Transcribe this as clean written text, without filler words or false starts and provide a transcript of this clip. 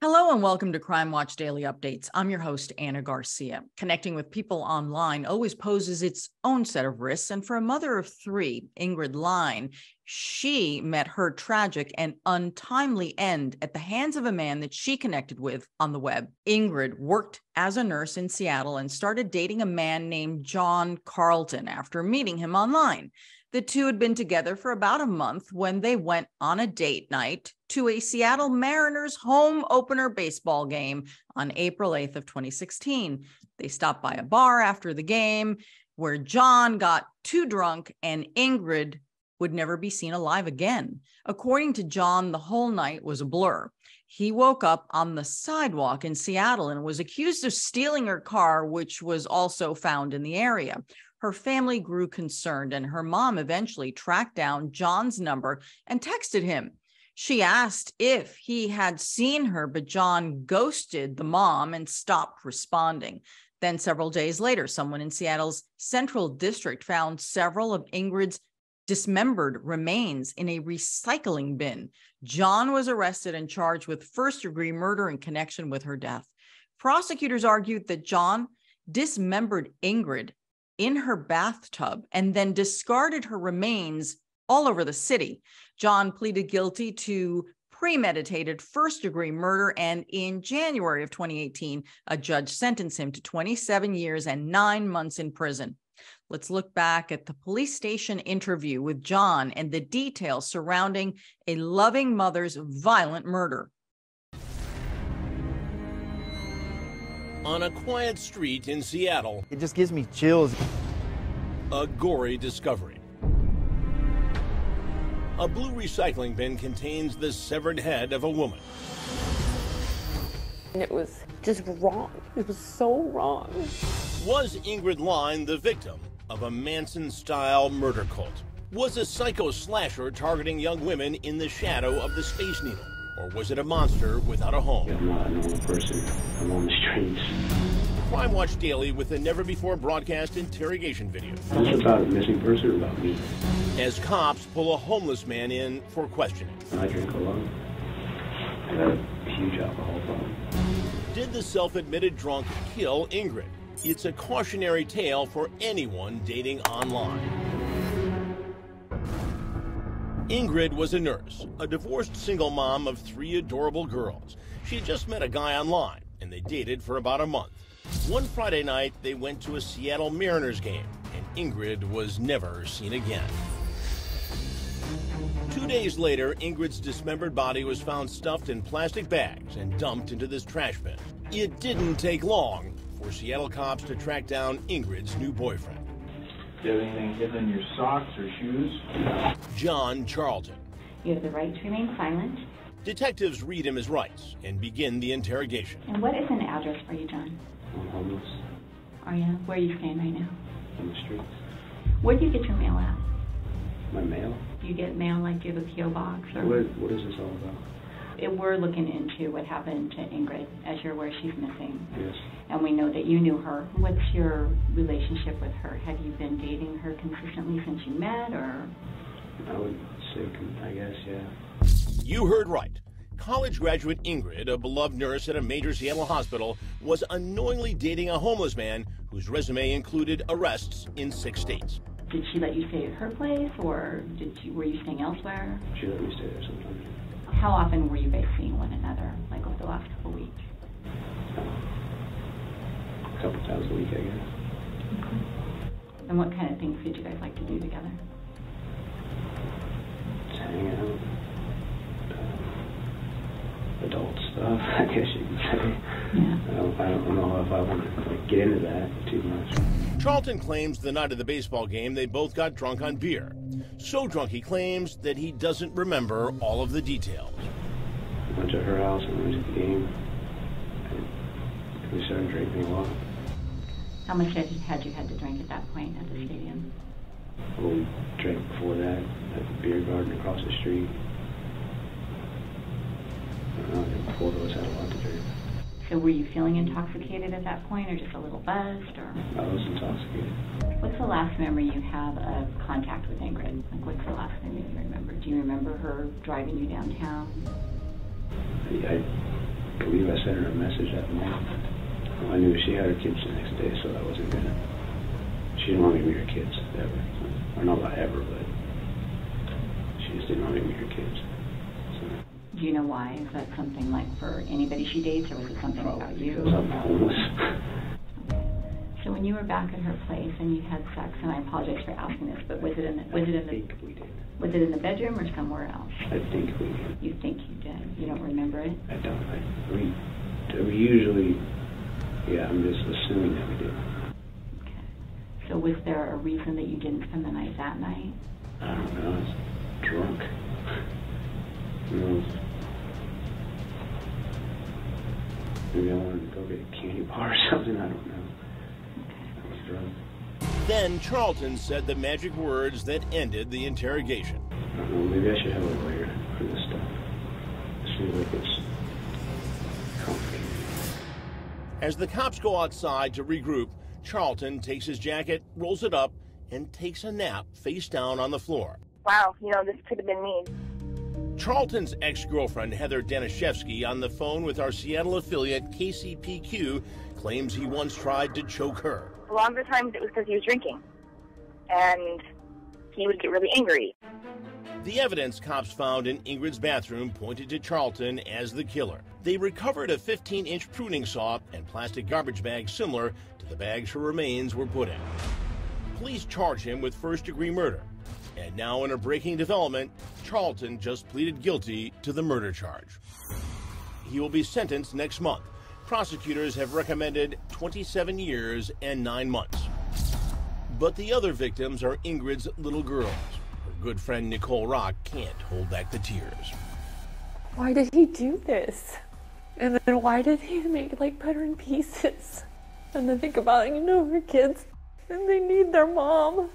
Hello and welcome to Crime Watch Daily Updates. I'm your host, Anna Garcia. Connecting with people online always poses its own set of risks. And for a mother of three, Ingrid Lyne, she met her tragic and untimely end at the hands of a man that she connected with on the web. Ingrid worked as a nurse in Seattle and started dating a man named John Charlton after meeting him online. The two had been together for about a month when they went on a date night to a Seattle Mariners home opener baseball game on April 8th of 2016. They stopped by a bar after the game where John got too drunk and Ingrid would never be seen alive again. According to John, the whole night was a blur. He woke up on the sidewalk in Seattle and was accused of stealing her car, which was also found in the area. Her family grew concerned, and her mom eventually tracked down John's number and texted him. She asked if he had seen her, but John ghosted the mom and stopped responding. Then several days later, someone in Seattle's Central District found several of Ingrid's dismembered remains in a recycling bin. John was arrested and charged with first-degree murder in connection with her death. Prosecutors argued that John dismembered Ingrid in her bathtub and then discarded her remains all over the city. John pleaded guilty to premeditated first-degree murder, and in January of 2018, a judge sentenced him to 27 years and 9 months in prison. Let's look back at the police station interview with John and the details surrounding a loving mother's violent murder. On a quiet street in Seattle, it just gives me chills. A gory discovery. A blue recycling bin contains the severed head of a woman. It was just wrong. It was so wrong. Was Ingrid Lyne the victim of a Manson-style murder cult? Was a psycho slasher targeting young women in the shadow of the Space Needle? Or was it a monster without a home? I'm not a normal person. I'm on the streets. Crime Watch Daily with a never-before-broadcast interrogation video. Is this about a missing person or about me? As cops pull a homeless man in for questioning. I drink a lot. I got a huge alcohol problem. Did the self-admitted drunk kill Ingrid? It's a cautionary tale for anyone dating online. Ingrid was a nurse, a divorced single mom of 3 adorable girls. She had just met a guy online, and they dated for about a month. One Friday night, they went to a Seattle Mariners game, and Ingrid was never seen again. 2 days later, Ingrid's dismembered body was found stuffed in plastic bags and dumped into this trash bin. It didn't take long for Seattle cops to track down Ingrid's new boyfriend. Do you have anything hidden in your socks or shoes? John Charlton. You have the right to remain silent. Detectives read him his rights and begin the interrogation. And what is an address for you, John? I'm homeless. Are you? Where are you staying right now? On the streets. Where do you get your mail at? My mail? Do you get mail like do you have a P.O. box? Or What is this all about? We're looking into what happened to Ingrid, as you're aware she's missing. Yes. And we know that you knew her. What's your relationship with her? Have you been dating her consistently since you met, or? I would say, I guess, yeah. You heard right. College graduate Ingrid, a beloved nurse at a major Seattle hospital, was unknowingly dating a homeless man whose resume included arrests in 6 states. Did she let you stay at her place, or were you staying elsewhere? She let me stay there sometimes. How often were you guys seeing one another, like over the last couple of weeks? A couple times a week, I guess. Okay. And what kind of things did you guys like to do together? Just hang out. Adult stuff, I guess you could say. Yeah. I don't know if I want to get into that too much. Charlton claims the night of the baseball game they both got drunk on beer. So drunk he claims that he doesn't remember all of the details. I went to her house and went to the game. And we started drinking a lot. How much had you had to drink at that point at the stadium? Well, we drank before that at the beer garden across the street. I don't know, before those had a lot to drink. So were you feeling intoxicated at that point, or just a little buzzed, or? I was intoxicated. What's the last memory you have of contact with Ingrid? Like, what's the last thing that you remember? Do you remember her driving you downtown? believe I sent her a message that morning. Well, I knew she had her kids the next day, so that wasn't gonna. She didn't want me to meet her kids ever. Or not about ever, but she just didn't want me to meet her kids. So, Do you know why? Is that something like for anybody she dates, or was it something about you? because I'm homeless. Okay. So when you were back at her place and you had sex, and I apologize for asking this, but was it in the I think we did. was it in the bedroom or somewhere else? I think we did. You think you did? You don't remember it? I don't. We usually, yeah, I'm just assuming that we did. Okay. So was there a reason that you didn't spend the night that night? I don't know. I was drunk. Who knows? Maybe I wanted to go get a candy bar or something. I don't know. I was drunk. Then Charlton said the magic words that ended the interrogation. I don't know. Maybe I should have a lawyer for this stuff. It seems like it's complicated. As the cops go outside to regroup, Charlton takes his jacket, rolls it up, and takes a nap face down on the floor. Wow, this could have been me. Charlton's ex-girlfriend, Heather Danishevsky, on the phone with our Seattle affiliate KCPQ, claims he once tried to choke her. A lot of the times it was because he was drinking, and he would get really angry. The evidence cops found in Ingrid's bathroom pointed to Charlton as the killer. They recovered a 15-inch pruning saw and plastic garbage bags similar to the bags her remains were put in. Police charge him with first-degree murder. And now, in a breaking development, Charlton just pleaded guilty to the murder charge. He will be sentenced next month. Prosecutors have recommended 27 years and 9 months. But the other victims are Ingrid's little girls. Her good friend Nicole Rock can't hold back the tears. Why did he do this? And then why did he put her in pieces? And then think about, her kids, and they need their mom.